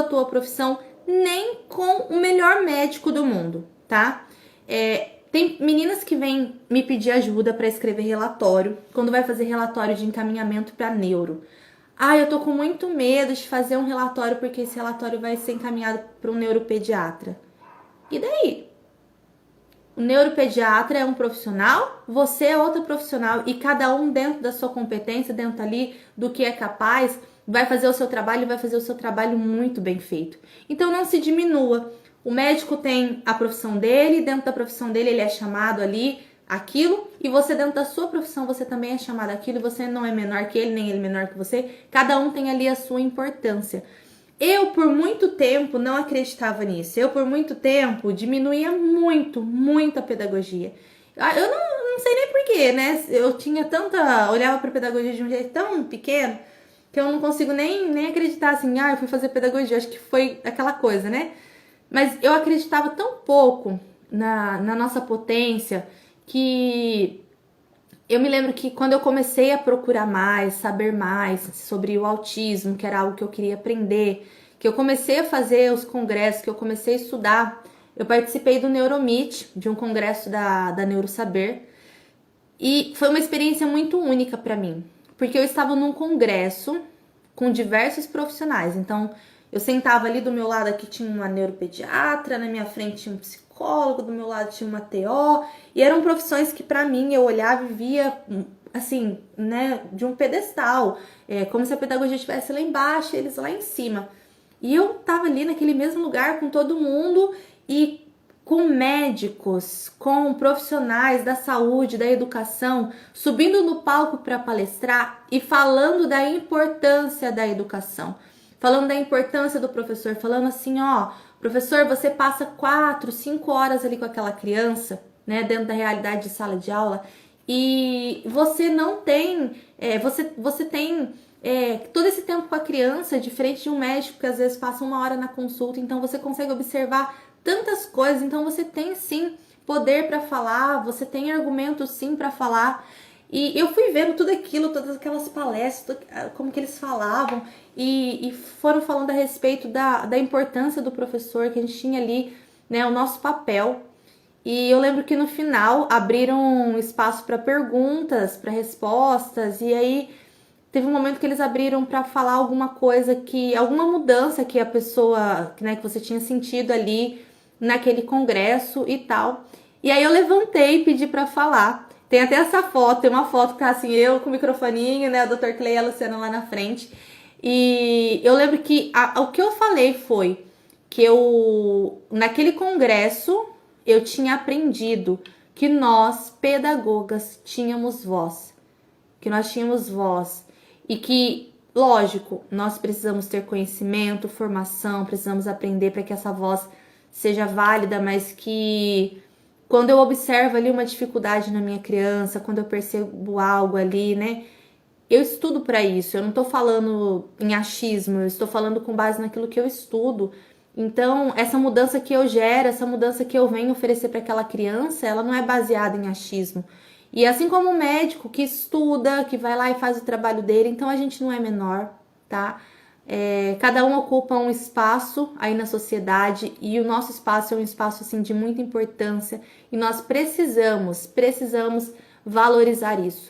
a tua profissão nem com o melhor médico do mundo, tá? Tem meninas que vêm me pedir ajuda para escrever relatório, quando vai fazer relatório de encaminhamento para neuro. Eu tô com muito medo de fazer um relatório porque esse relatório vai ser encaminhado para um neuropediatra. E daí? O neuropediatra é um profissional, você é outra profissional e cada um dentro da sua competência, dentro ali do que é capaz, vai fazer o seu trabalho e vai fazer o seu trabalho muito bem feito. Então não se diminua. O médico tem a profissão dele, dentro da profissão dele ele é chamado ali aquilo, e você dentro da sua profissão você também é chamado aquilo, e você não é menor que ele, nem ele menor que você, cada um tem ali a sua importância. Eu, por muito tempo, não acreditava nisso. Eu, por muito tempo, diminuía muito a pedagogia. Eu não sei nem porquê, né? Eu tinha olhava para a pedagogia de um jeito tão pequeno que eu não consigo nem acreditar assim, eu fui fazer pedagogia. Acho que foi aquela coisa, né? Mas eu acreditava tão pouco na nossa potência que eu me lembro que quando eu comecei a procurar mais, saber mais sobre o autismo, que era algo que eu queria aprender, que eu comecei a fazer os congressos, que eu comecei a estudar, eu participei do Neuromeet, de um congresso da Neurosaber, e foi uma experiência muito única para mim, porque eu estava num congresso com diversos profissionais. Então, eu sentava ali do meu lado, aqui tinha uma neuropediatra, na minha frente tinha um psicólogo, do meu lado tinha uma TO, e eram profissões que para mim eu olhava e via assim, né, de um pedestal, como se a pedagogia estivesse lá embaixo e eles lá em cima. E eu tava ali naquele mesmo lugar com todo mundo e com médicos, com profissionais da saúde, da educação, subindo no palco para palestrar e falando da importância da educação, falando da importância do professor, falando assim, professor, você passa 4, 5 horas ali com aquela criança, né, dentro da realidade de sala de aula, e você não tem, você tem todo esse tempo com a criança, diferente de um médico que às vezes passa 1 hora na consulta, então você consegue observar tantas coisas, então você tem sim poder para falar, você tem argumentos sim para falar. E eu fui vendo tudo aquilo, todas aquelas palestras, como que eles falavam, e foram falando a respeito da importância do professor, que a gente tinha ali, né, o nosso papel. E eu lembro que no final abriram um espaço para perguntas, para respostas, e aí teve um momento que eles abriram para falar alguma coisa alguma mudança que a pessoa, né, que você tinha sentido ali naquele congresso e tal. E aí eu levantei e pedi para falar. Tem até essa foto, tem uma foto que tá assim, eu com o microfoninho, né, o Dr. Clay e a Luciana lá na frente. E eu lembro que o que eu falei foi que naquele congresso, eu tinha aprendido que nós, pedagogas, tínhamos voz. Que nós tínhamos voz. E que, lógico, nós precisamos ter conhecimento, formação, precisamos aprender para que essa voz seja válida, mas que quando eu observo ali uma dificuldade na minha criança, quando eu percebo algo ali, né, eu estudo para isso. Eu não estou falando em achismo, eu estou falando com base naquilo que eu estudo. Então, essa mudança que eu gero, essa mudança que eu venho oferecer para aquela criança, ela não é baseada em achismo. E assim como o médico que estuda, que vai lá e faz o trabalho dele, então a gente não é menor, tá? Cada um ocupa um espaço aí na sociedade e o nosso espaço é um espaço assim de muita importância e nós precisamos valorizar isso.